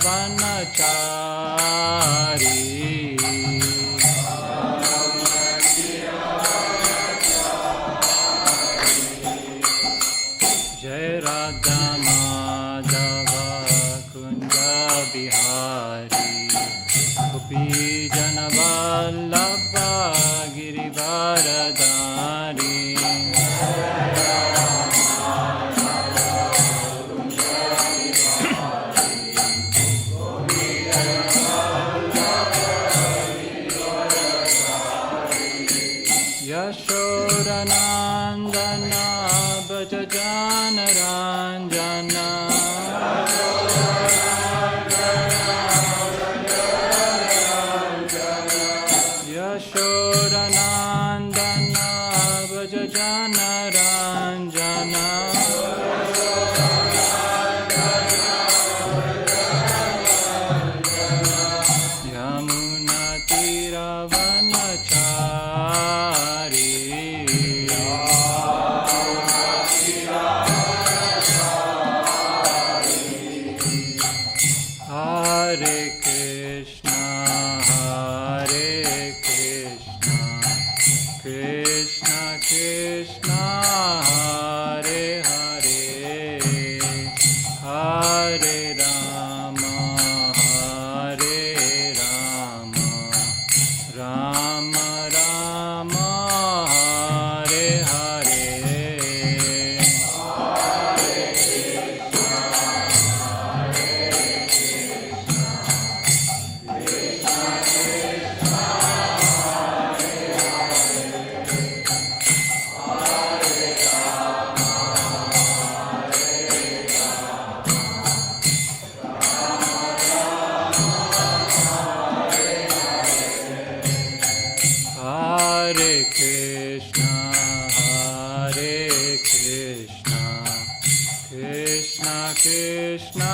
Vanachari. Jai Radha Madhava Kunja Bihari Gopi Jana Vallabha Girivaradhari. Yashodanandana Bhajajana Ranjana. Yashodanandana Bhajajana Ranjana. Yamuna Tira Vanachari. Hare Krishna, Krishna Krishna, Hare Hare, Hare Rama, Rama Rama, Hare Hare. Hare Krishna, Krishna Krishna,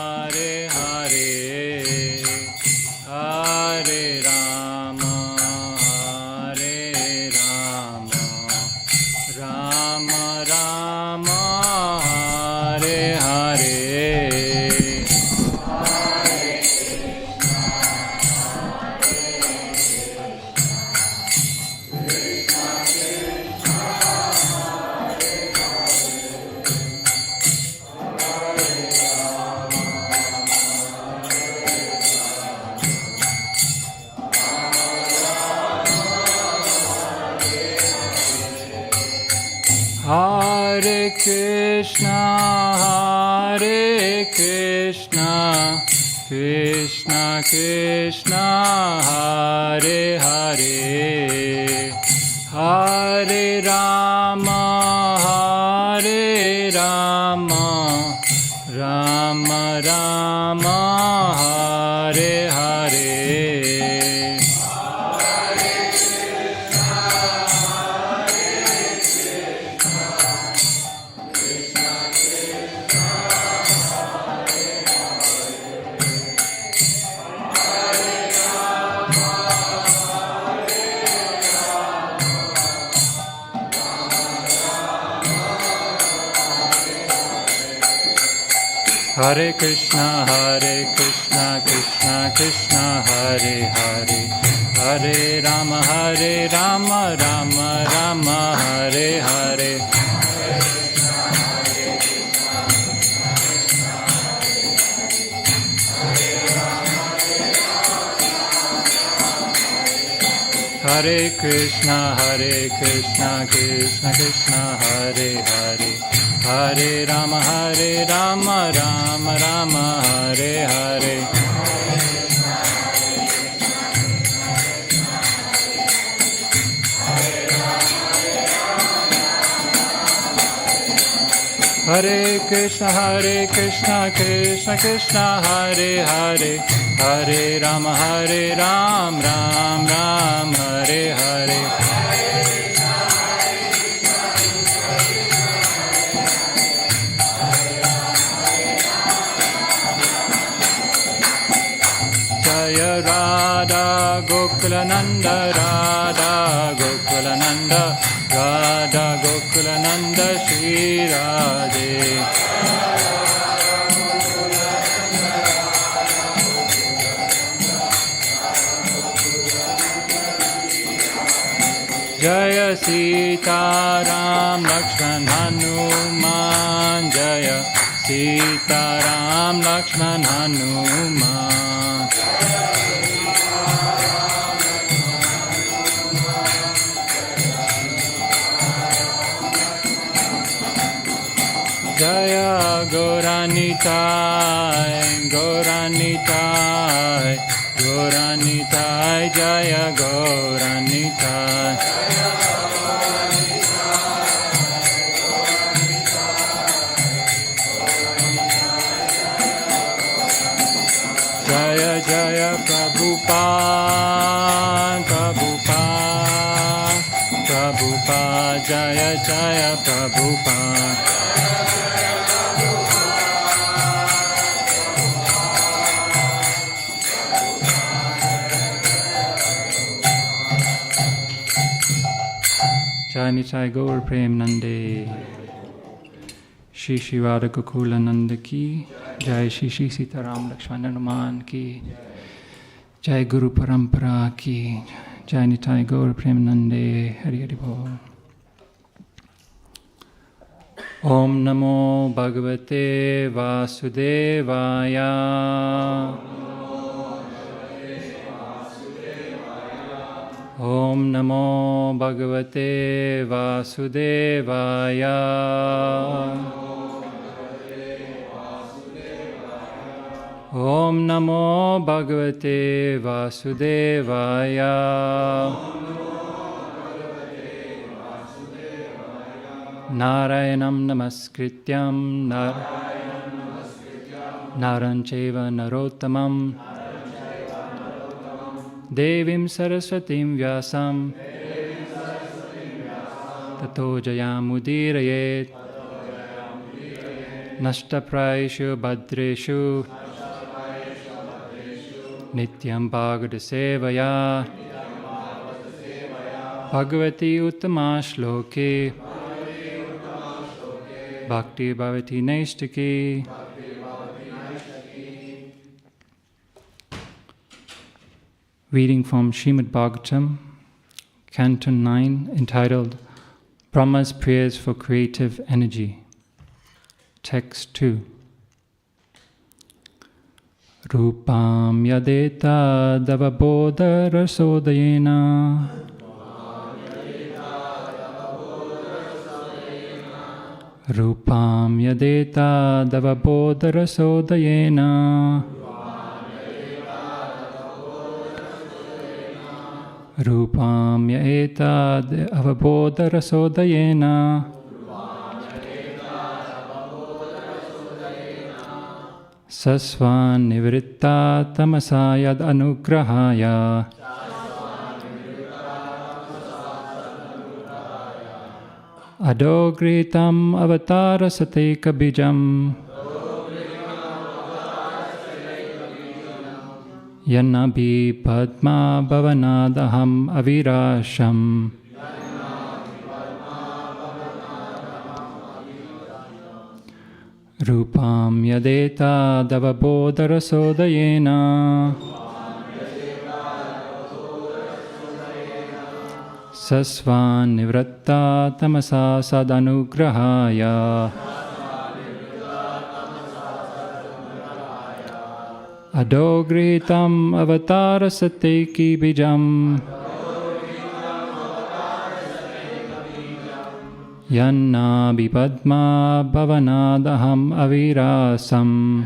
Hare Hare, Hare Rama, Rama Rama, Hare Hare. Hare Krishna, Krishna Krishna, Hare Hare, Hare Rama, Rama Rama, Hare Hare. Hare Krishna, Krishna Krishna, Hare Hare, Hare Rama, Rama Rama, Hare Hare. Hare Krishna, Krishna Krishna, Hare Hare, Hare Rama, Rama Rama, Hare Hare. Hare Krishna, Krishna Krishna, Hare Hare, Hare Rama, Rama Rama, Hare Hare. Jaya Radha Gokulananda, Radha Gokulananda, Radha Gokulananda, Shri Radhe. Jaya Sita Ram Lakshman Hanuman Jaya Sita Ram Lakshman Hanuman Jaya Gauranitai Gauranitai Gauranitai Jaya Gauranitai Jaya Jaya Prabhupada Prabhupada Prabhupada Jaya Jaya Prabhupada Jai Nitai Gaur Prem Nande Shri Shri Radha Gokula Nanda Ki Jai Shri Shri Sitaram Lakshman Hanuman Ki Jai Guru Parampara Ki Jai Nitai Gaur Prem Nande Hari Hari Bol Om Namo Bhagavate Vasudevaya Om Namo Bhagavate Vasudevaya Om Namo Bhagavate Vasudevaya Narayanam Namaskrityam Narancheva Narottamam Devim Saraswatim Vyasam Tato Jayamudirayet Nashtapraishu Bhadreshu Nityam Bhagavata Sevaya Bhagavati Uttama Shloke Bhakti Bhavati Naistaki Reading from Srimad Bhagavatam, Canto 9, entitled Brahma's Prayers for Creative Energy. Text 2. Rupam yadeta davaboda rasodayena Rupam yadeta davaboda rasodayena Rupam yaeta avaboda rasodayena Sasvan nivritta tamasayad anugrahaya Adogritam avatara sateka bijam Yannabi padma bhavanadaham avirasham Rupam yadeta davaboda rasodayena Sasvan nivratta tamasa sadanugrahaya Adogritam avatara sateki bijam Yanna bipadma bhavanadaham avirasam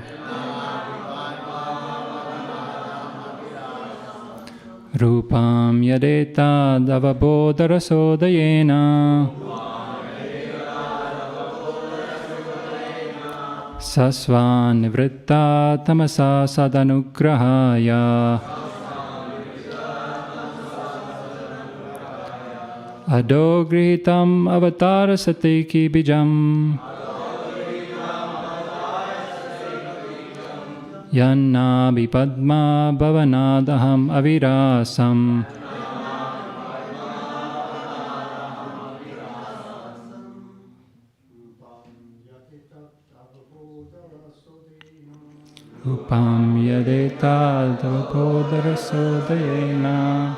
Rupam yadeta davaboda rasodayena Sasvan nivritta tamasa sadanugrahaya Adogritam avatara sateki bijam Yanna bipadma bhavanadaham avirasam Rupam yadeta davaboda rasodayena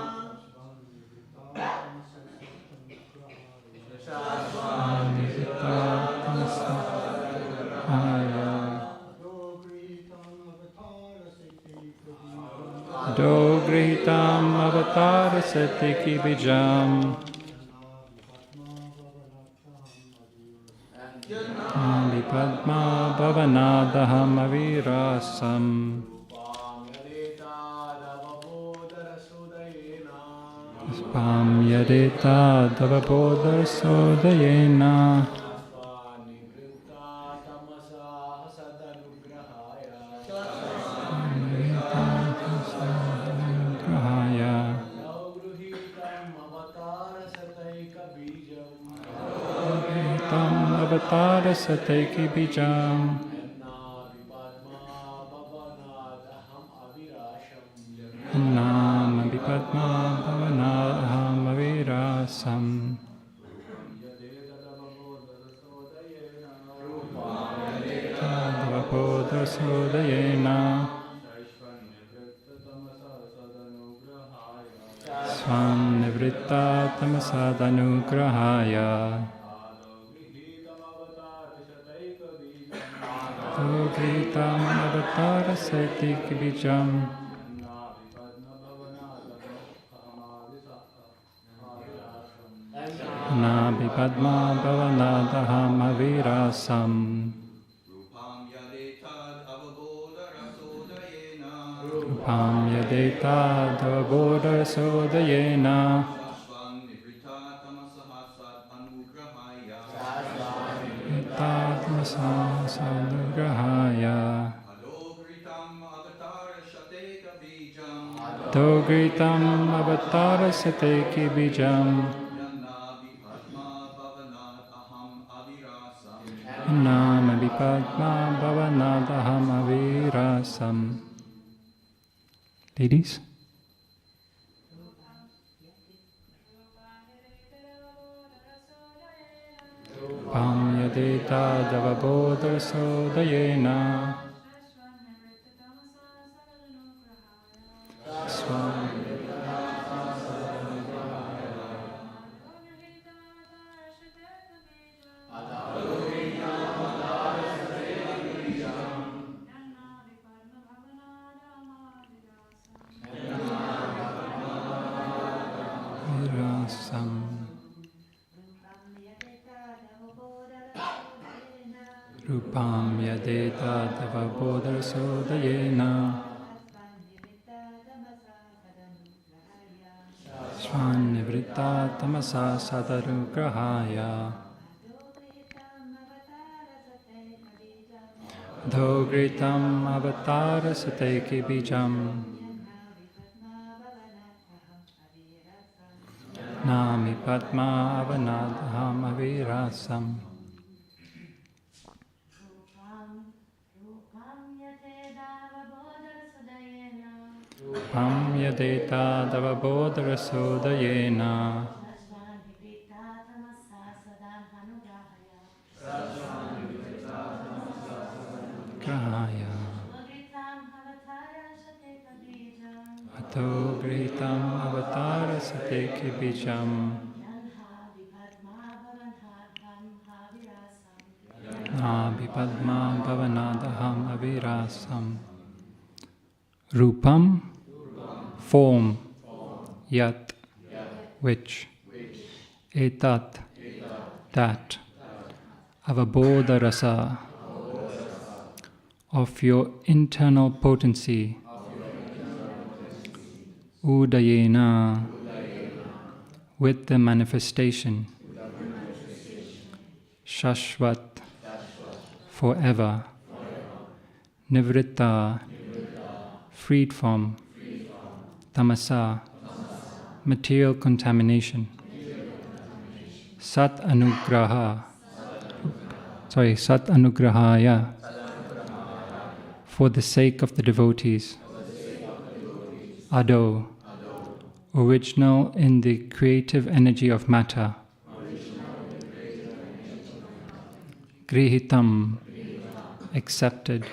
avatara satiki bijam. Nabi Padma Bhavanadaham Avirasam. Spam Yadeta Davabodar Sodayena. Avatara Sateki Bijam. Nam Abhipadma Bhavanaham Avirasam. Tadavapodra Sodayena. Svam Nivritta Tamasadhanugrahaya. Dogritam avatara satik bijam. Nabi Padma Bhavanadaham Avirasam. Rupam Yadeta Davabodha Sodayena. Sanugrahaya. Dogritam avatara sateki bijam. Nam Abhipadma Bhavanadaham Avirasam. Ladies? Pam Yadeta Davabodha Sodayena. Rupam Yadeta Davabodha Sodayena. Svanivritta Tamasa Sadanugrahaya. Dogritam avatara sateki bijam. Nami Padma Avanadaham Avirasam. Pam Yadeta Davabodhara Sodayena. Grahaya. Ato Gritam Avatara Sateki Bijam. Nabi Padma Bhavanadaham Avirasam. Rupam, form, yat, which, etat, that, avabodha rasa, of your internal potency, udayena, with the manifestation, shashvat, forever, nivritta, freed from, tamasa, material contamination, sat anugrahaya, for the sake of the devotees, ado, original in the creative energy of matter, grihitam, accepted,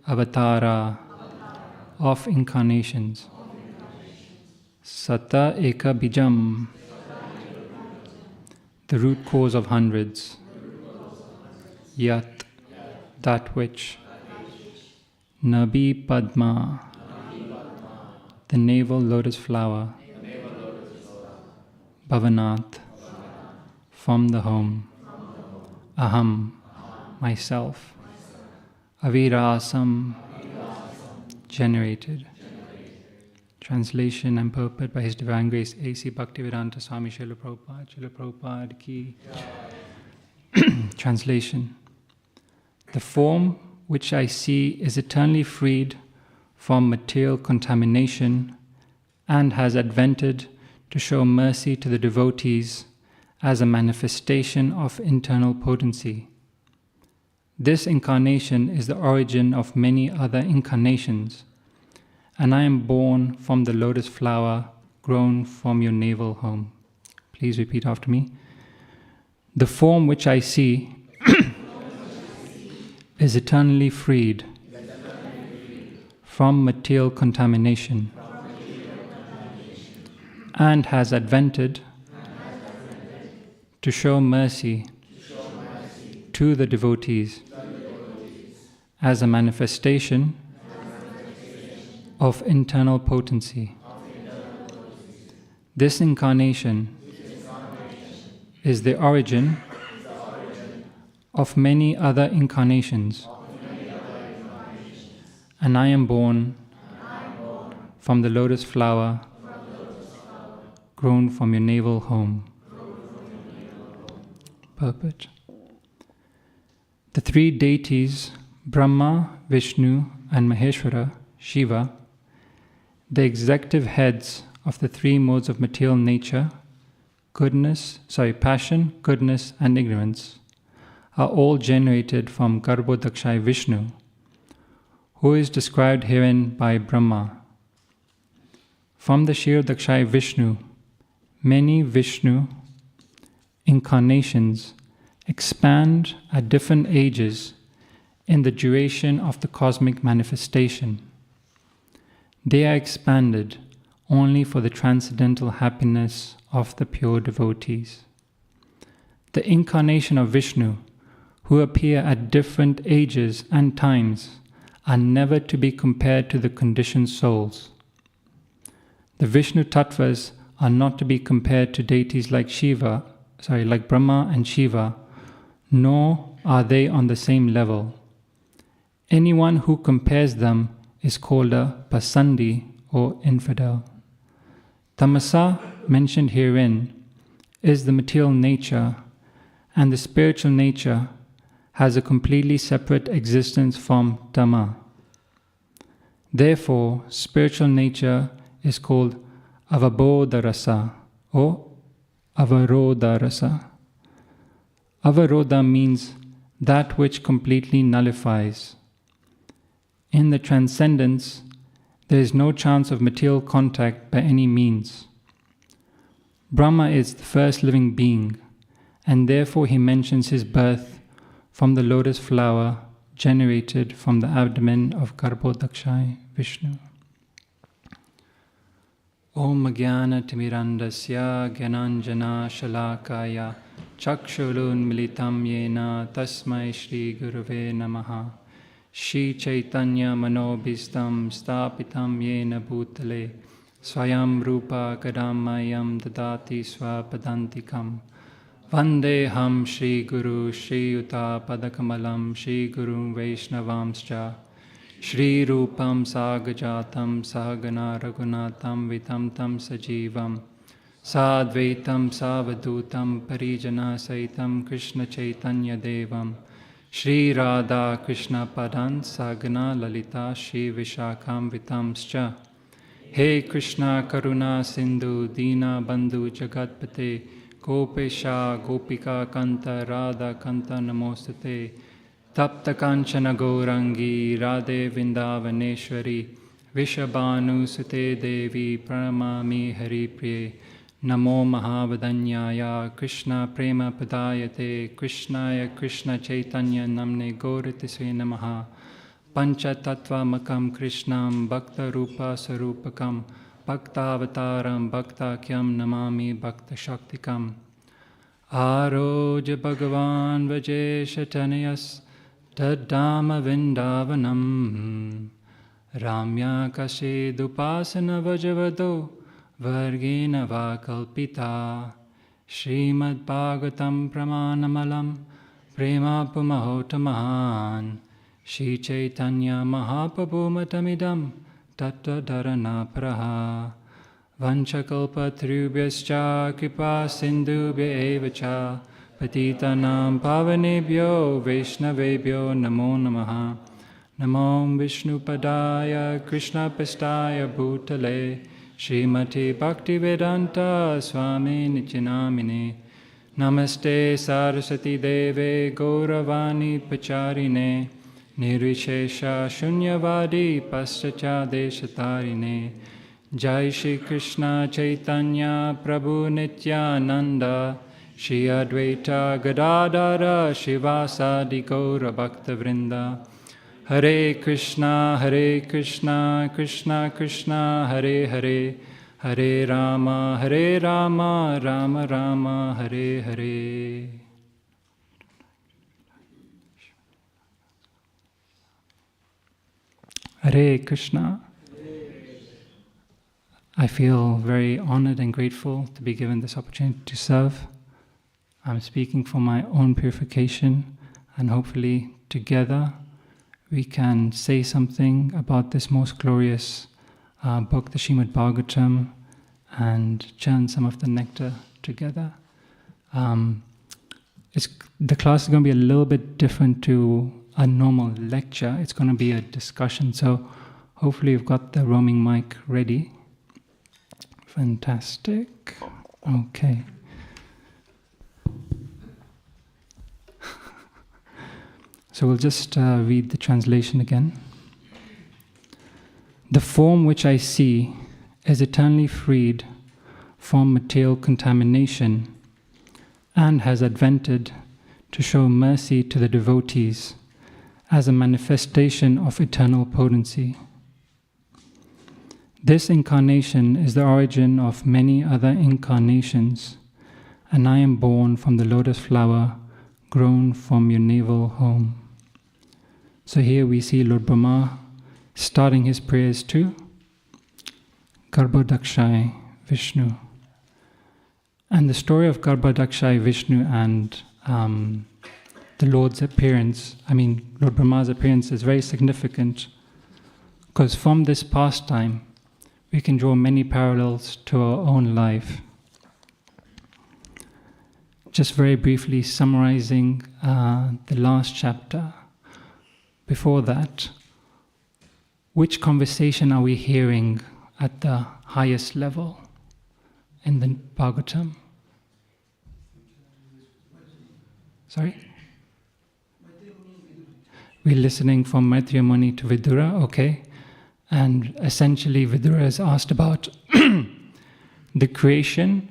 avatara, of incarnations, Sata Eka Bijam, the root cause of hundreds, Yat, that which, Nabi Padma, the navel lotus flower, Bhavanath, from the home, Aham, myself, Avirasam, generated. Translation and purport by His Divine Grace A.C. Bhaktivedanta Swami Srila Prabhupada. Srila Prabhupada ki. Translation. The form which I see is eternally freed from material contamination and has advented to show mercy to the devotees as a manifestation of internal potency. This incarnation is the origin of many other incarnations, and I am born from the lotus flower grown from your navel home. Please repeat after me. The form which I see is eternally freed from material contamination and has advented to show mercy to the devotees as a manifestation of internal potency. This incarnation is the origin of many other incarnations, and I am born from the lotus flower grown from your navel home. Purport. The three deities, Brahma, Vishnu, and Maheshwara, Shiva, the executive heads of the three modes of material nature, passion, goodness, and ignorance, are all generated from Garbhodakshai Vishnu, who is described herein by Brahma. From the Kshirodakshai Vishnu, many Vishnu incarnations expand at different ages in the duration of the cosmic manifestation. They are expanded only for the transcendental happiness of the pure devotees. The incarnation of Vishnu, who appear at different ages and times, are never to be compared to the conditioned souls. The Vishnu Tattvas are not to be compared to deities like Brahma and Shiva, nor are they on the same level. Anyone who compares them is called a pasandi or infidel. Tamasa, mentioned herein, is the material nature, and the spiritual nature has a completely separate existence from Tama. Therefore, spiritual nature is called avabodharasa or avarodharasa. Avarodha means that which completely nullifies. In the transcendence, there is no chance of material contact by any means. Brahma is the first living being, and therefore he mentions his birth from the lotus flower generated from the abdomen of Garbhodakshai Vishnu. Om Jnana Timirandasya Gyananjana Shalakaya Chakshurun Militam Yena Tasmai Shri Gurave Namaha Shri Chaitanya Manobhistam Stapitam Yena Bhutale Swayam Rupa Kadamayam Dadati Swapadantikam Vandeham Shri Guru Shri Yuta Padakamalam Shri Guru Vaishnavamscha Shri Rupam Sagajatam Sahagana Raghunatam Vitam Tam Sajivam Sadvaitam Savadutam Parijana Saitam Krishna Chaitanya Devam Shri Radha Krishna Padan Sagana Lalita Shri Vishakam Vitamscha He Krishna Karuna Sindhu Dina Bandhu Jagatpate Gopesha Gopika Kanta Radha Kanta Namostate Tapta Kanchana Gaurangi Radhe Vindavaneshwari Vishabhanu Sute Devi Pranamami Hari Priye Namo Mahavadanyaya Krishna Prema Padayate Krishnaya Krishna Chaitanya Namne Gauratisve Namaha Pancha Tattva Makam Krishnam Bhakta Rupa Sarupakam Bhakta Avataram Bhakta Kyam Namami Bhakta Shaktikam Aroja Bhagavan Vajesha Tanayas Tadama Vindavanam Ramya Kasedupasana Vajavado Vargena Vakalpita Srimad Bhagavatam Pramanamalam Prema Pumahotamahan Shri Chaitanya Mahaprabhumatamidam Tattva Dharana Praha Vanchakalpatrubhyascha Kripa Sindhubhya Evacha Patitanam Pavanebhyo Vaishnavebhyo Namo Namaha Namo Vishnupadaya Krishna Pistaya Bhutale Srimati Bhaktivedanta Swami Nityanamine Namaste Saraswati Deve Gauravani Pacharine Nirvishesha Shunyavadi Paschatya Deshatarine Jai Shri Krishna Chaitanya Prabhu Nityananda Shri Advaita Gadadara Shivasadi Gaura Bhakta Vrinda Hare Krishna, Krishna Krishna, Hare Hare, Hare Rama, Rama Rama, Hare Hare. Hare Krishna. I feel very honored and grateful to be given this opportunity to serve. I'm speaking for my own purification, and hopefully together we can say something about this most glorious book, the Srimad Bhagavatam, and churn some of the nectar together. The class is going to be a little bit different to a normal lecture. It's going to be a discussion, so hopefully you've got the roaming mic ready. Fantastic. Okay. So we'll just read the translation again. The form which I see is eternally freed from material contamination and has advented to show mercy to the devotees as a manifestation of eternal potency. This incarnation is the origin of many other incarnations, and I am born from the lotus flower grown from your navel home. So here we see Lord Brahma starting his prayers to Garbhodakshai Vishnu. And the story of Garbhodakshai Vishnu and the Lord's appearance, Lord Brahma's appearance, is very significant, because from this pastime we can draw many parallels to our own life. Just very briefly summarizing the last chapter. Before that, which conversation are we hearing at the highest level in the Bhagavatam? Sorry? We're listening from Maitreya Muni to Vidura, okay. And essentially Vidura is asked about the creation,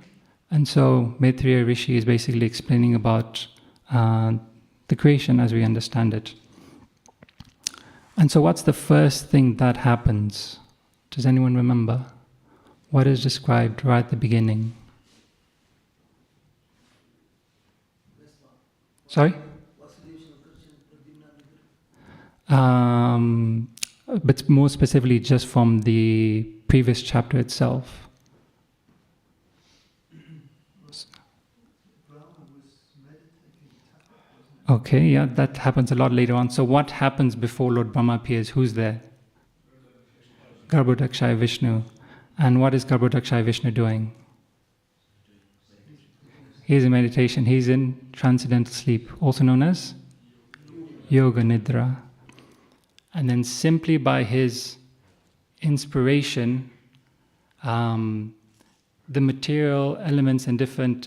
and so Maitreya Rishi is basically explaining about the creation as we understand it. And so what's the first thing that happens? Does anyone remember? What is described right at the beginning? Sorry? But more specifically just from the previous chapter itself. Okay, yeah, that happens a lot later on. So what happens before Lord Brahma appears? Who's there? Garbhodakshai Vishnu. And what is Garbhodakshai Vishnu doing? He's in meditation. He's in transcendental sleep, also known as Yoga Nidra. And then simply by his inspiration, the material elements and different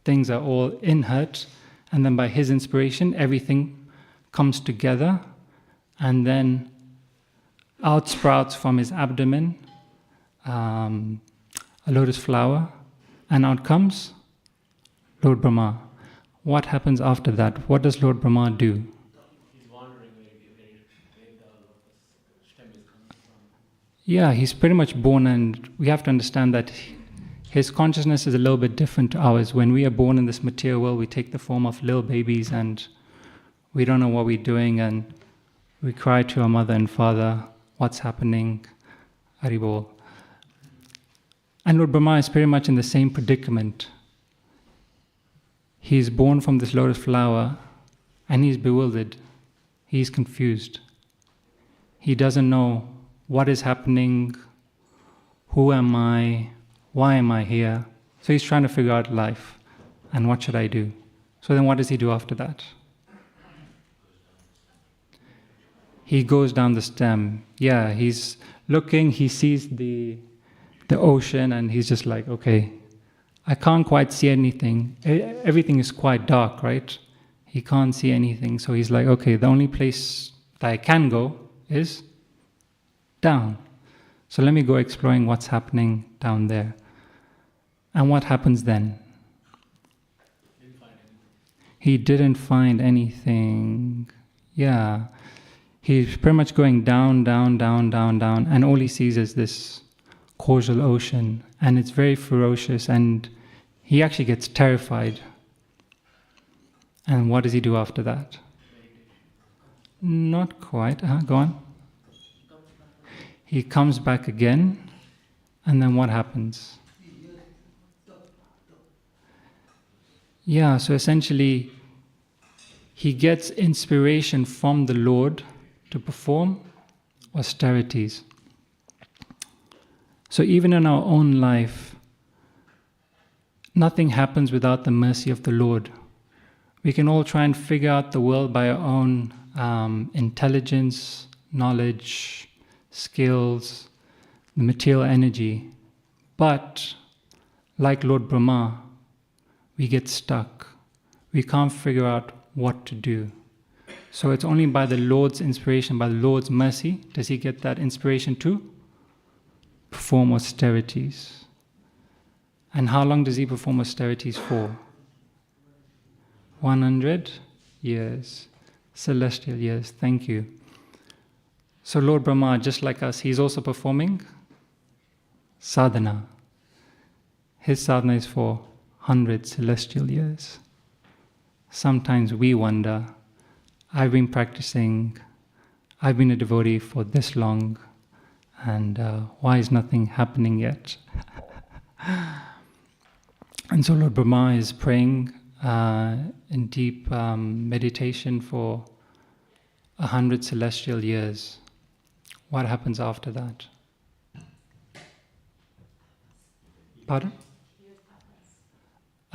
things are all inert. And then by his inspiration, everything comes together, and then out sprouts from his abdomen a lotus flower, and out comes Lord Brahma. What happens after that? What does Lord Brahma do? He's wondering where the lotus stem is coming from. Yeah, he's pretty much born, and we have to understand that his consciousness is a little bit different to ours. When we are born in this material world, we take the form of little babies, and we don't know what we're doing, and We cry to our mother and father, what's happening? Haribol. And Lord Brahma is pretty much in the same predicament. He is born from this lotus flower and he's bewildered. He's confused. He doesn't know what is happening, who am I, why am I here? So he's trying to figure out life and what should I do? So then what does he do after that? He goes down the stem. Yeah, he's looking, he sees the ocean and he's just like, okay, I can't quite see anything. Everything is quite dark, right? He can't see anything. So he's like, okay, the only place that I can go is down. So let me go exploring what's happening down there. And what happens then? He didn't find anything. Yeah. He's pretty much going down, down, down, down, down, and all he sees is this causal ocean, and it's very ferocious, and he actually gets terrified. And what does he do after that? Not quite. Go on. He comes back again, and then what happens? Yeah, so essentially, he gets inspiration from the Lord to perform austerities. So even in our own life, nothing happens without the mercy of the Lord. We can all try and figure out the world by our own intelligence, knowledge, skills, the material energy. But like Lord Brahma, we get stuck. We can't figure out what to do. So it's only by the Lord's inspiration, by the Lord's mercy, does he get that inspiration to perform austerities. And how long does he perform austerities for? 100 years. Celestial years, thank you. So Lord Brahma, just like us, he's also performing sadhana. His sadhana is for 100 celestial years. Sometimes we wonder, I've been practicing, I've been a devotee for this long, and why is nothing happening yet? And so Lord Brahma is praying in deep meditation for 100 celestial years. What happens after that? Pardon?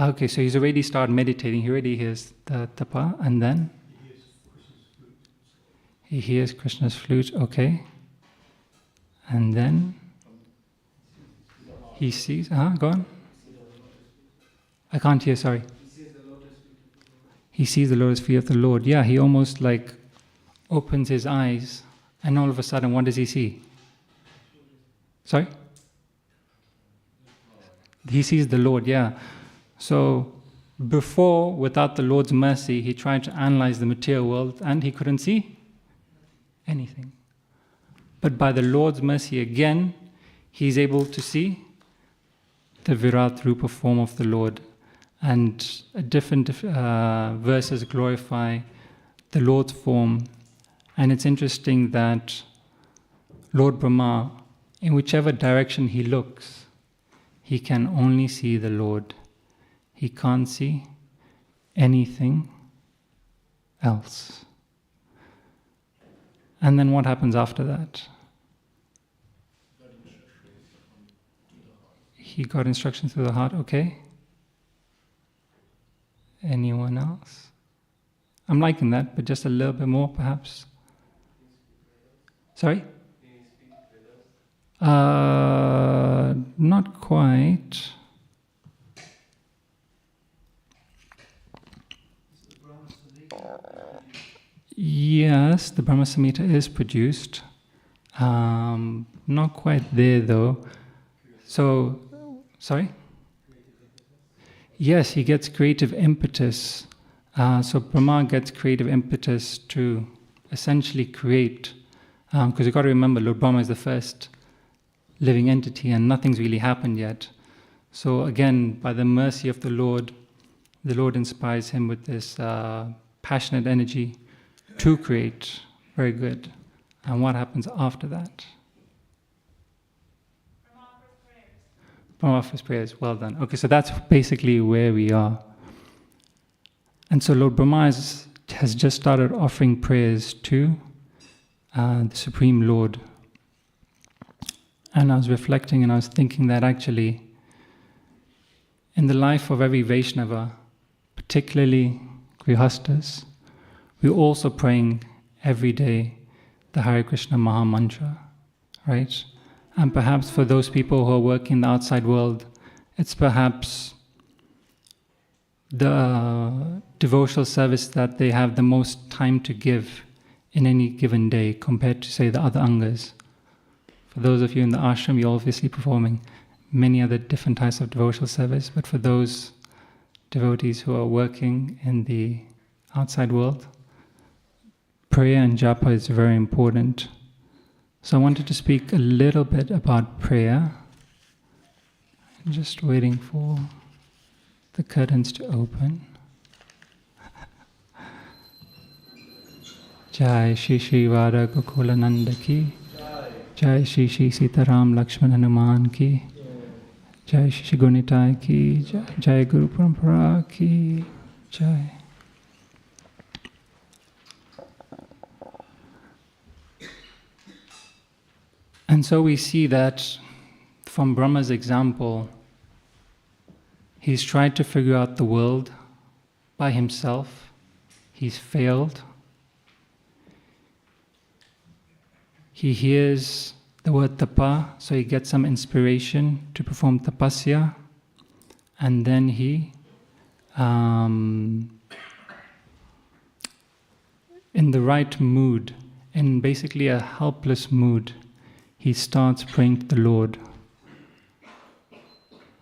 Okay, so he's already started meditating. He already hears the tapa, and then? He hears Krishna's flute, okay. And then? He sees, go on. I can't hear, sorry. He sees the lotus feet of the Lord. Yeah, he almost like opens his eyes, and all of a sudden, what does he see? Sorry? He sees the Lord, yeah. So, before, without the Lord's mercy, he tried to analyze the material world, and he couldn't see anything. But by the Lord's mercy again, he's able to see the Virat Rupa form of the Lord. And different verses glorify the Lord's form. And it's interesting that Lord Brahma, in whichever direction he looks, he can only see the Lord. He can't see anything else. And then what happens after that? He got instructions through the heart, okay. Anyone else? I'm liking that, but just a little bit more perhaps. Sorry? Not quite. Yes, the Brahma Samhita is produced. Not quite there though. So, sorry? Yes, he gets creative impetus. So Brahma gets creative impetus to essentially create. Because you've got to remember, Lord Brahma is the first living entity and nothing's really happened yet. So again, by the mercy of the Lord inspires him with this passionate energy to create, Very good. And what happens after that? Brahma offers prayers. Well done. Okay, so that's basically where we are. And so Lord Brahma has just started offering prayers to the Supreme Lord. And I was reflecting and I was thinking that actually in the life of every Vaishnava, particularly Grihastas, we're also praying every day the Hare Krishna Maha Mantra, right? And perhaps for those people who are working in the outside world, it's perhaps the devotional service that they have the most time to give in any given day compared to, say, the other angas. For those of you in the ashram, you're obviously performing many other different types of devotional service, but for those devotees who are working in the outside world, prayer and japa is very important. So I wanted to speak a little bit about prayer. I'm just waiting for the curtains to open. Jai Shri Shri Vada Gokulananda ki, Jai Shri Shri Sitaram Lakshman Hanuman ki, Jai Shri Shri Gunitai ki, Jai Guru Parampara ki, Jai. And so we see that from Brahma's example, he's tried to figure out the world by himself. He's failed. He hears the word tapa, so he gets some inspiration to perform tapasya, and then he, in the right mood, in basically a helpless mood, he starts praying to the Lord.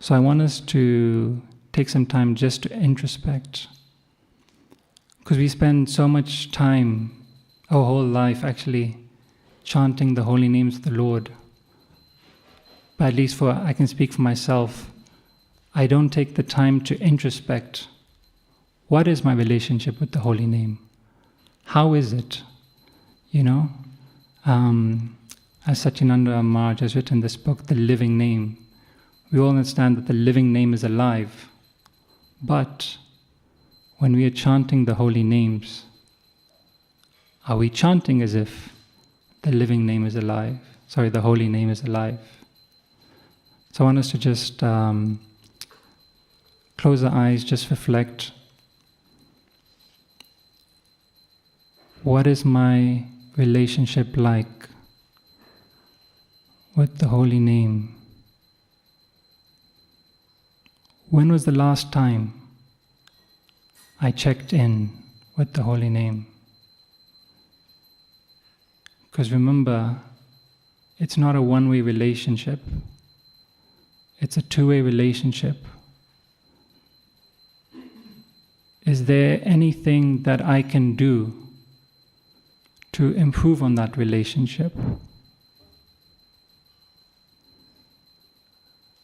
So I want us to take some time just to introspect, because we spend so much time, our whole life actually, chanting the holy names of the Lord. But at least I can speak for myself, I don't take the time to introspect. What is my relationship with the holy name? How is it? You know? As Satyananda Maharaj has written this book, The Living Name, we all understand that the living name is alive. But when we are chanting the holy names, are we chanting as if the living name is alive? Sorry, the holy name is alive. So I want us to just close our eyes, just reflect. What is my relationship like with the holy name? When was the last time I checked in with the holy name? Because remember, it's not a one-way relationship. It's a two-way relationship. Is there anything that I can do to improve on that relationship?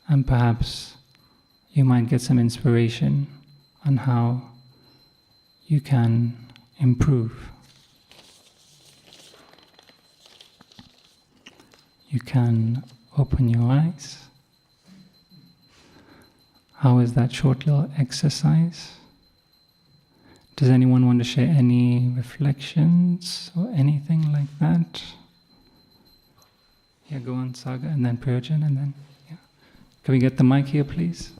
And perhaps you might get some inspiration on how you can improve. You can open your eyes. How is that short little exercise? Does anyone want to share any reflections or anything like that? Yeah, go on, Saga, and then Prayojan, and then, yeah. Can we get the mic here, please?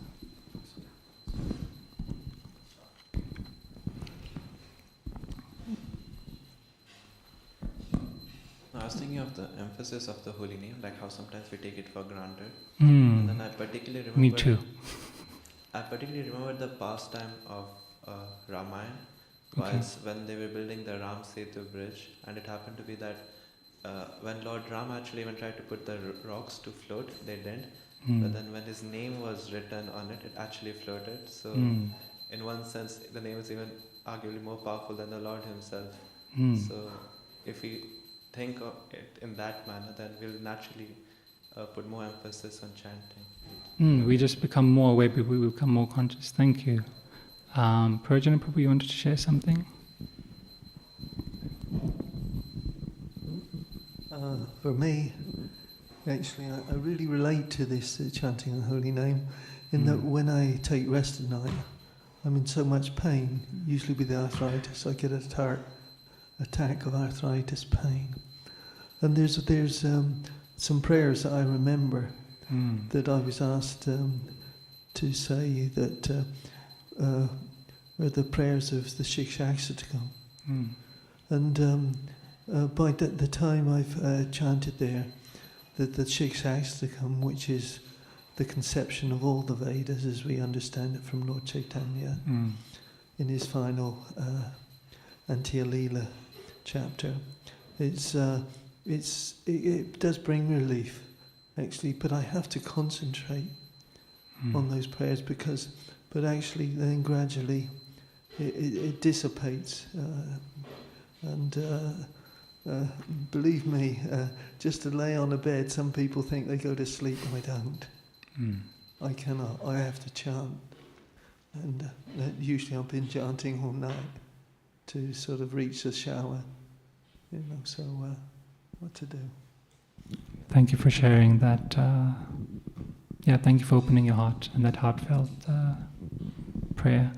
I was thinking of the emphasis of the holy name, like how sometimes we take it for granted. And then I particularly remember. Me too. I particularly remember the pastime of Ramayana, Okay. when they were building the Ram Setu bridge, and it happened to be that when Lord Ram actually even tried to put the rocks to float, they didn't. But then when his name was written on it, it actually floated. So in one sense, the name is even arguably more powerful than the Lord himself. So if we think of it in that manner, then we'll naturally put more emphasis on chanting. We just become more aware, we become more conscious. Thank you. Prayojan Prabhu, you wanted to share something? for me, actually, I really relate to this chanting the holy name, in that when I take rest at night, I'm in so much pain, usually with the arthritis. I get an attack of arthritis pain. And there's some prayers that I remember that I was asked to say that are the prayers of the Siddheswar Dāsa. And by the time I've chanted there, that the Siddheswar Dāsa, which is the conception of all the Vedas as we understand it from Lord Chaitanya, in his final Antya-lila chapter, it does bring relief, actually, but I have to concentrate on those prayers but actually then gradually it dissipates. Believe me, just to lay on a bed, some people think they go to sleep, I don't. I cannot, I have to chant. And usually I've been chanting all night to sort of reach the shower, so what to do. Thank you for sharing that. Thank you for opening your heart and that heartfelt prayer.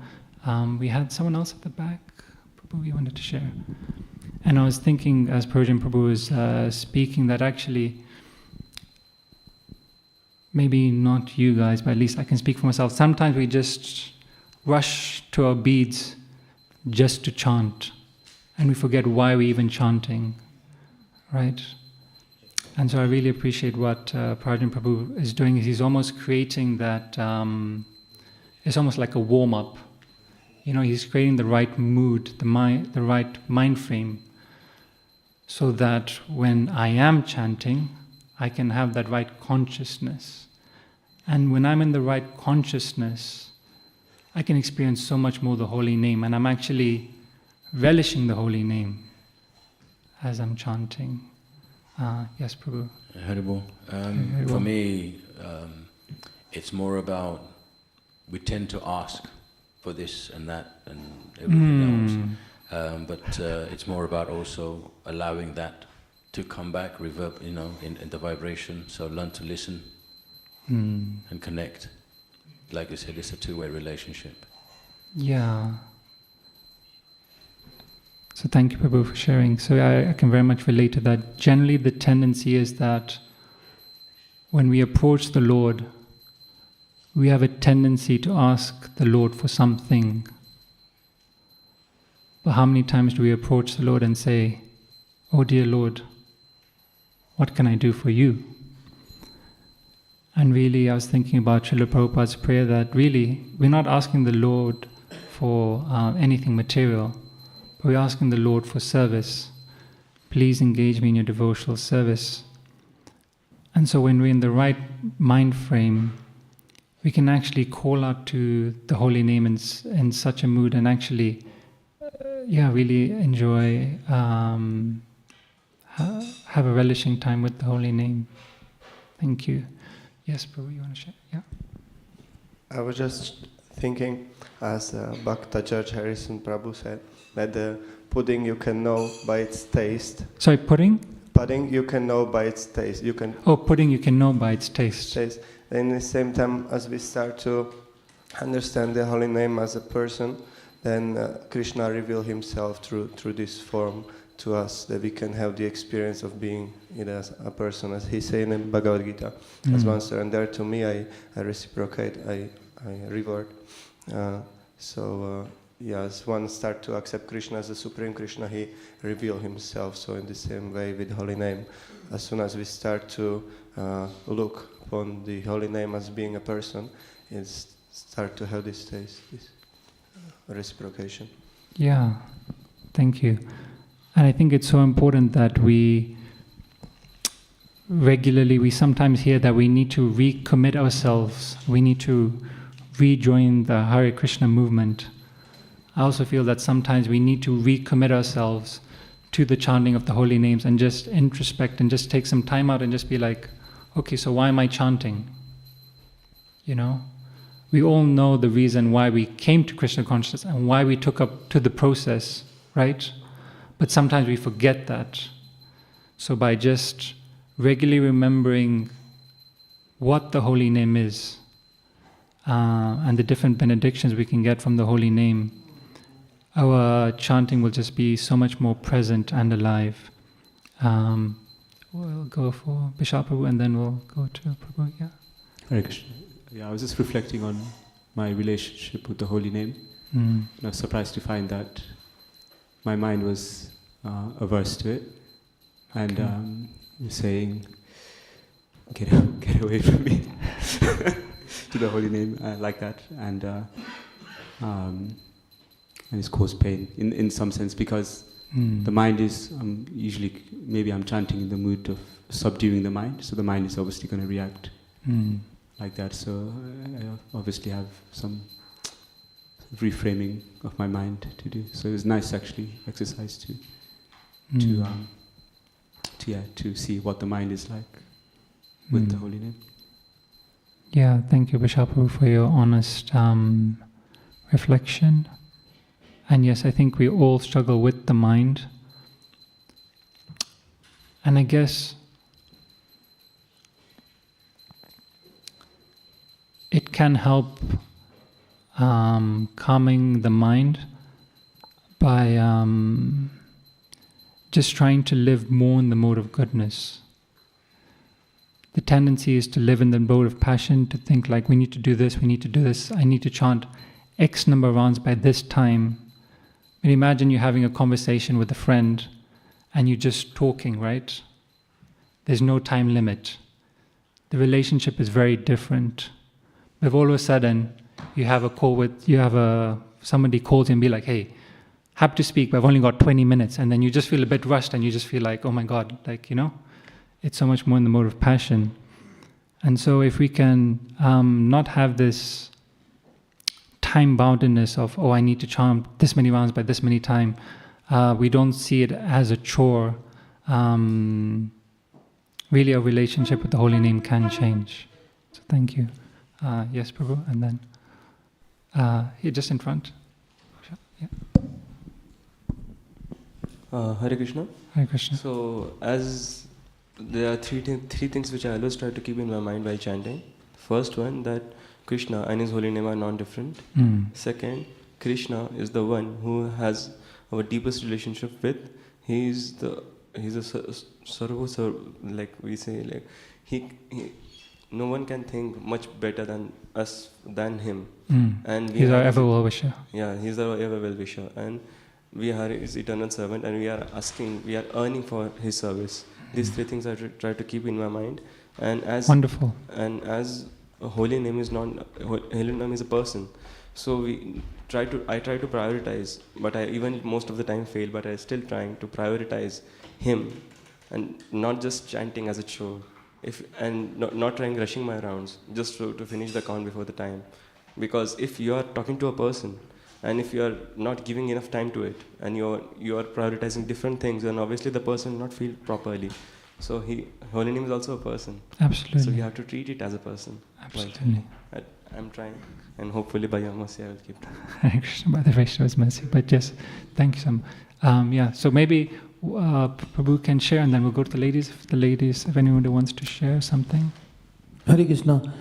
We had someone else at the back. Prabhu, you wanted to share. And I was thinking, as Prabhuji Prabhu was speaking, that actually, maybe not you guys, but at least I can speak for myself. Sometimes we just rush to our beads just to chant, and we forget why we're even chanting, right? And so I really appreciate what Prabhuji Prabhu is doing. He's almost creating that, it's almost like a warm-up. He's creating the right mood, the right mind frame, so that when I am chanting, I can have that right consciousness. And when I'm in the right consciousness, I can experience so much more the holy name, and I'm actually relishing the holy name as I'm chanting. Yes, Prabhu. Haribol. For me, it's more about, we tend to ask for this and that and everything else. But it's more about also allowing that to come back, reverb, in the vibration. So learn to listen and connect. Like I said, it's a two-way relationship. Yeah. So thank you, Prabhu, for sharing. So I can very much relate to that. Generally, the tendency is that when we approach the Lord, we have a tendency to ask the Lord for something. But how many times do we approach the Lord and say, "Oh dear Lord, what can I do for you?" And really, I was thinking about Srila Prabhupada's prayer that really, we're not asking the Lord for anything material, but we're asking the Lord for service. Please engage me in your devotional service. And so when we're in the right mind frame, we can actually call out to the holy name in such a mood and actually, really enjoy, have a relishing time with the holy name. Thank you. Yes, Prabhu, you want to share? Yeah. I was just thinking, as Bhakta Judge Harrison Prabhu said, that the pudding you can know by its taste. Sorry, pudding? Pudding you can know by its taste. Pudding you can know by its taste. And at the same time, as we start to understand the holy name as a person, then Krishna reveals himself through this form to us, that we can have the experience of being as a person, as he said in Bhagavad Gita, as one sir. And there, to me, I reciprocate, I reward. As one start to accept Krishna as the Supreme Krishna, he reveals himself. So in the same way with holy name, as soon as we start to look upon the holy name as being a person, it start to have this taste, this reciprocation. Yeah, thank you. And I think it's so important that we sometimes hear that we need to recommit ourselves, we need to rejoin the Hare Krishna movement. I also feel that sometimes we need to recommit ourselves to the chanting of the holy names and just introspect and just take some time out and just be like, okay, so why am I chanting? We all know the reason why we came to Krishna consciousness and why we took up to the process, right? But sometimes we forget that. So by just regularly remembering what the holy name is, and the different benedictions we can get from the holy name, our chanting will just be so much more present and alive. We'll go for Bishop Prabhu and then we'll go to Prabhu. Yeah. Hare Krishna. Yeah, I was just reflecting on my relationship with the holy name. And I was surprised to find that my mind was averse to it. And saying, get away from me, to the holy name, like that. And it's caused pain in some sense, because the mind is usually, maybe I'm chanting in the mood of subduing the mind, so the mind is obviously going to react like that. So I obviously have some reframing of my mind to do. So it was nice actually exercise to see what the mind is like with the holy name. Yeah, thank you, Bishop Prabhu, for your honest reflection. And yes, I think we all struggle with the mind. And I guess it can help calming the mind by just trying to live more in the mode of goodness. The tendency is to live in the mode of passion, to think like, we need to do this, I need to chant X number of rounds by this time. But imagine you having a conversation with a friend and you're just talking, right? There's no time limit. The relationship is very different. But if all of a sudden you have a call with, somebody calls you and be like, hey, happy to speak, but I've only got 20 minutes. And then you just feel a bit rushed and you just feel like, oh my God, like, it's so much more in the mode of passion. And so if we can not have this time-boundedness of, I need to chant this many rounds by this many time, we don't see it as a chore. Really, our relationship with the holy name can change. So thank you. Yes, Prabhu, and then here just in front. Yeah. Hare Krishna. Hare Krishna. So, as there are three things which I always try to keep in my mind while chanting. First one, that Krishna and His holy name are non-different. Second, Krishna is the one who has our deepest relationship with. He's a sarva, like we say, like he no one can think much better than us than him. And he's our ever well-wisher. Yeah, he's our ever well-wisher, and we are His eternal servant, and we are earning for His service. These three things I try to keep in my mind. And as wonderful. And as a holy name is holy name is a person, so I try to prioritize, but I even most of the time fail, but I still trying to prioritize Him, and not just chanting as a chore, not trying rushing my rounds just to finish the count before the time, because if you are talking to a person and if you are not giving enough time to it and you are prioritizing different things, then obviously the person will not feel properly. So holy name is also a person. Absolutely. So you have to treat it as a person. Absolutely. I'm trying, and hopefully by your mercy I will keep that. Hare Krishna, by the Vaishnava's mercy. But yes, thank you so much. So maybe Prabhu can share, and then we'll go to the ladies. If anyone wants to share something. Hare Krishna.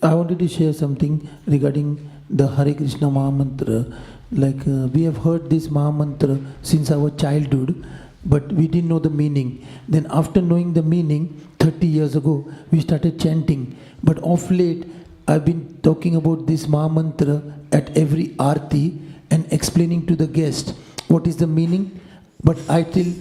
I wanted to share something regarding the Hare Krishna Maha Mantra. Like we have heard this Maha Mantra since our childhood, but we didn't know the meaning. Then after knowing the meaning, 30 years ago, we started chanting. But of late, I've been talking about this Maha Mantra at every arti and explaining to the guest what is the meaning. But I still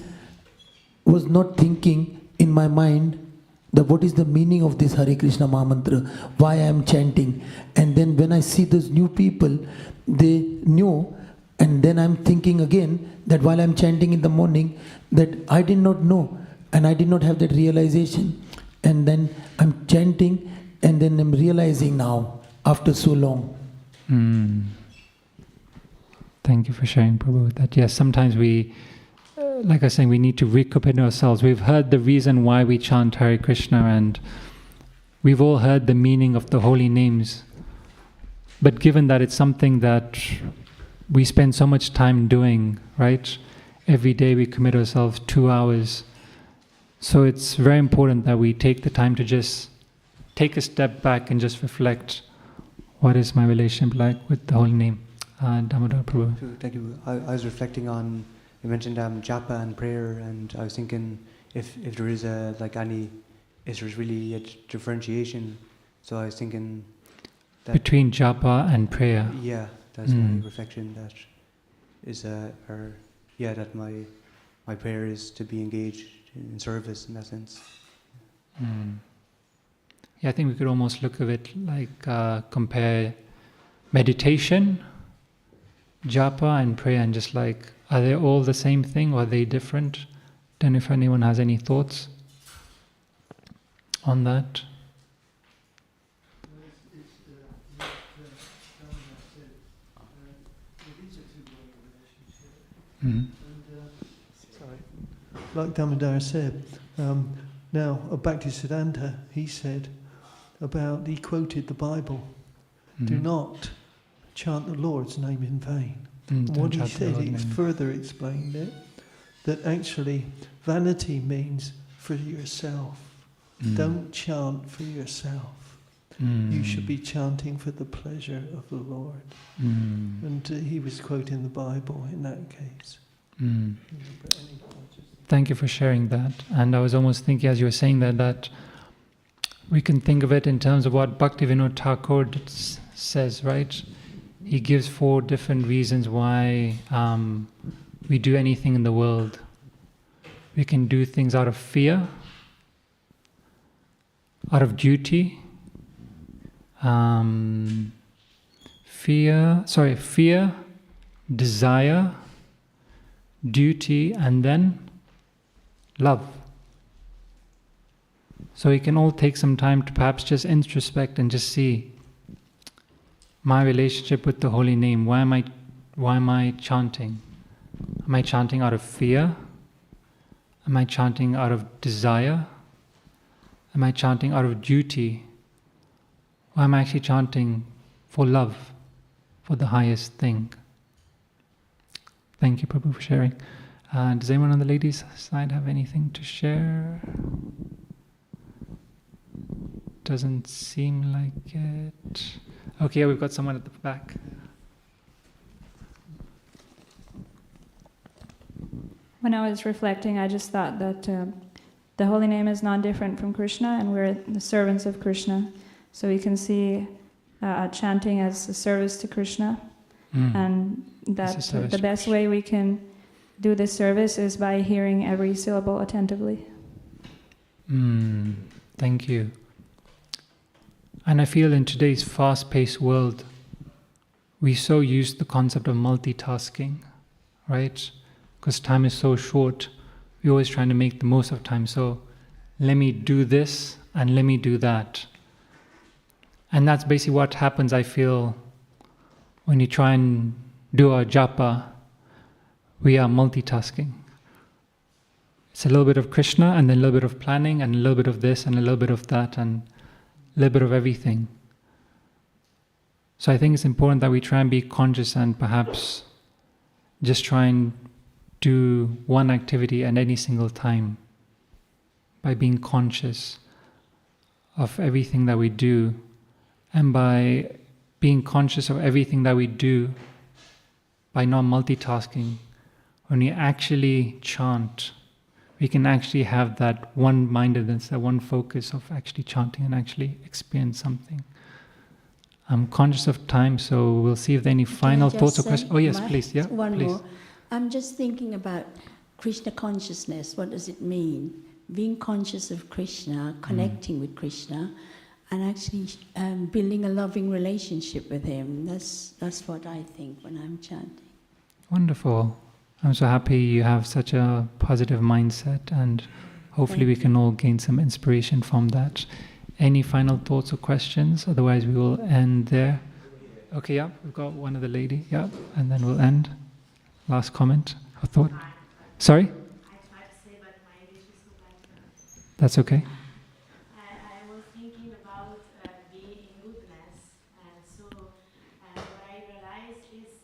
was not thinking in my mind what is the meaning of this Hare Krishna Maha Mantra, why I am chanting. And then when I see those new people, they knew, and then I'm thinking again that while I'm chanting in the morning, that I did not know, and I did not have that realization. And then I'm chanting, and then I'm realizing now, after so long. Thank you for sharing, Prabhu, that yes, sometimes we, like I was saying, we need to recommit ourselves. We've heard the reason why we chant Hare Krishna, and we've all heard the meaning of the holy names. But given that it's something that we spend so much time doing, right? Every day we commit ourselves 2 hours. So it's very important that we take the time to just take a step back and just reflect, what is my relationship like with the holy name? Damodar Prabhu. Thank you. I was reflecting on, you mentioned japa and prayer, and I was thinking if there is if there's really a differentiation. So I was thinking that between japa and prayer. Yeah, that's my reflection. That is that my prayer is to be engaged in service in that sense. Yeah, I think we could almost look at it like compare meditation, japa and prayer, and just like, are they all the same thing or are they different? Don't know if anyone has any thoughts on that. Like Damodar said, now Bhaktisiddhanta, he said he quoted the Bible, do not chant the Lord's name in vain. And what he said, he further explained it, that actually vanity means for yourself. Don't chant for yourself. You should be chanting for the pleasure of the Lord. And he was quoting the Bible in that case. Thank you for sharing that. And I was almost thinking as you were saying that we can think of it in terms of what Bhaktivinoda Thakur says, right? He gives 4 different reasons why we do anything in the world. We can do things out of fear, out of duty, fear, desire, duty, and then love. So we can all take some time to perhaps just introspect and just see my relationship with the holy name. Why am I chanting? Am I chanting out of fear? Am I chanting out of desire? Am I chanting out of duty? Or am I actually chanting for love, for the highest thing? Thank you, Prabhu, for sharing. Does anyone on the ladies' side have anything to share? Doesn't seem like it. Okay, we've got someone at the back. When I was reflecting, I just thought that the holy name is non-different from Krishna, and we're the servants of Krishna. So we can see chanting as a service to Krishna, and that the best way we can do this service is by hearing every syllable attentively. Thank you. And I feel in today's fast-paced world, we so use the concept of multitasking, right? Because time is so short, we're always trying to make the most of time. So let me do this and let me do that. And that's basically what happens, I feel, when you try and do our japa. We are multitasking. It's a little bit of Krishna and then a little bit of planning and a little bit of this and a little bit of that and a little bit of everything. So I think it's important that we try and be conscious and perhaps just try and do one activity at any single time by being conscious of everything that we do. And by being conscious of everything that we do, by not multitasking, when we actually chant, we can actually have that one-mindedness, that one focus of actually chanting and actually experience something. I'm conscious of time, so we'll see if there are any final thoughts or questions. Oh yes, please. Yeah, one please. more. I'm just thinking about Krishna consciousness. What does it mean? Being conscious of Krishna, connecting with Krishna, and actually building a loving relationship with him. That's what I think when I'm chanting. Wonderful. I'm so happy you have such a positive mindset, and hopefully we can all gain some inspiration from that. Any final thoughts or questions? Otherwise we will end there. Okay, yeah, we've got one of the lady, yeah, and then we'll end. Last comment or thought? Sorry? I tried to say, but my English is so bad. That's okay. I was thinking about being in goodness, and so what I realized is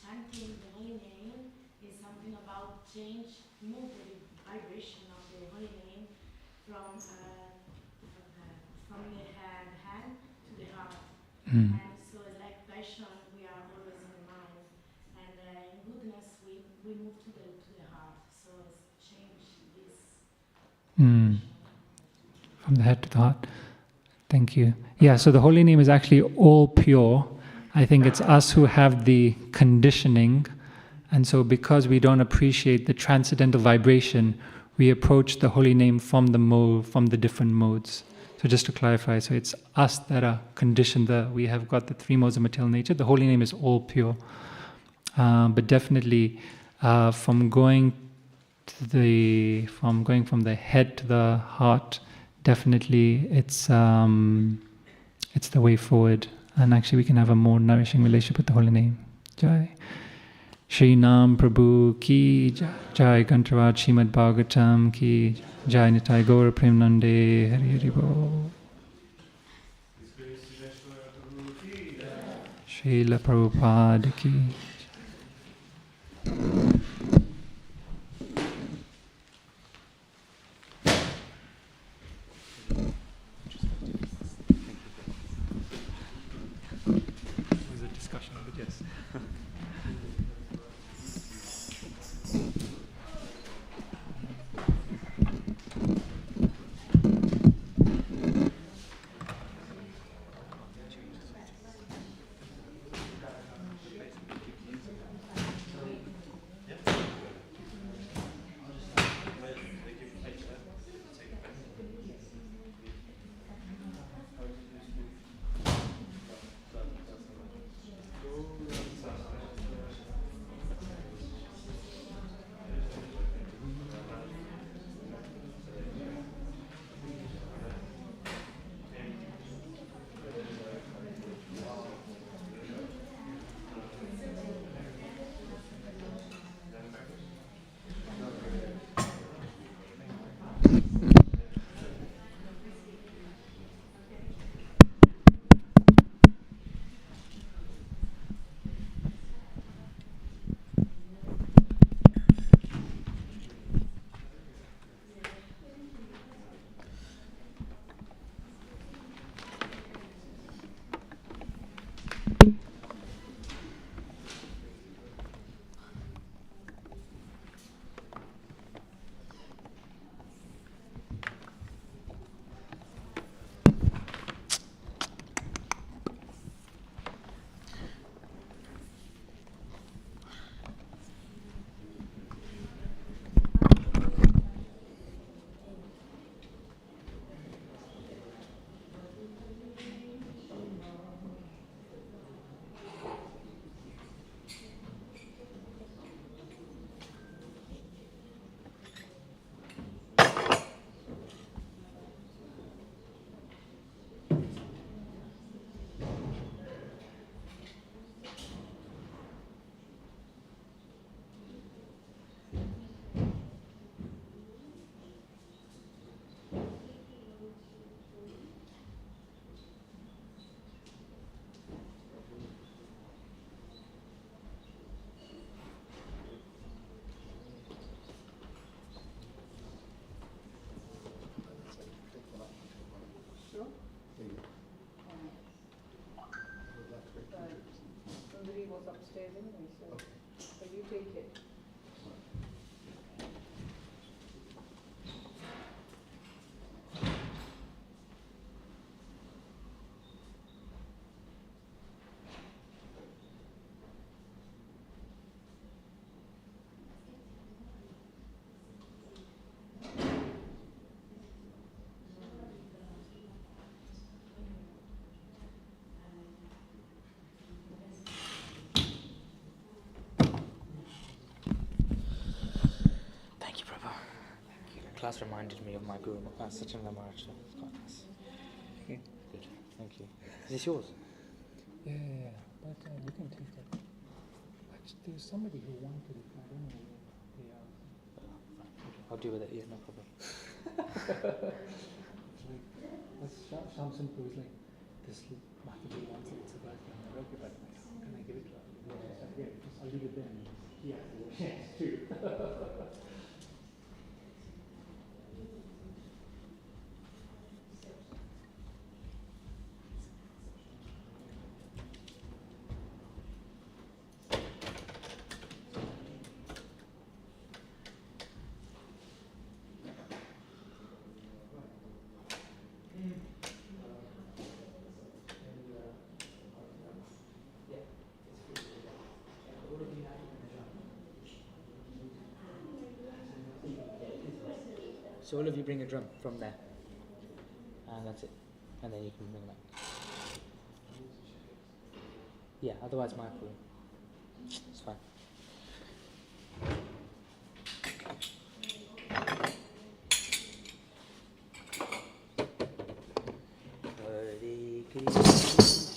chanting the holy name is something about change, move the vibration of the holy name from the hand to the heart. And so like Vaishnav, we are always in the mind. And in goodness, we move to the heart. So it's change this. From the head to the heart. Thank you. Yeah, so the holy name is actually all pure. I think it's us who have the conditioning. And so because we don't appreciate the transcendental vibration, we approach the holy name from the different modes. So just to clarify, so it's us that are conditioned. We have got the three modes of material nature. The holy name is all pure. But definitely from going from the head to the heart, definitely it's the way forward. And actually we can have a more nourishing relationship with the holy name. Jai. Shri Nam Prabhu ki jai. Jai Gantaraj Srimad Bhagavatam ki jai. Nitai Gaura Premanande Hari Hari Bol. Srila Prabhupada ki. upstairs anyway, so you take it. Class reminded me of my guru, Sachinda Maharaj. It's quite nice. Yeah. Good, thank you. Is this yours? Yeah. But you can take it. There's somebody who wanted it. I don't know. I'll deal with it. Yeah, no problem. Sham Simple was like, this Mahataji wants it. It's a bad thing. Okay, but can I give it to her? Yeah, I'll leave it there. Yeah, it's true. So all of you bring a drum from there. And that's it. And then you can bring it back. Yeah, otherwise my problem. It's fine. Hare Krishna.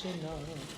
Krishna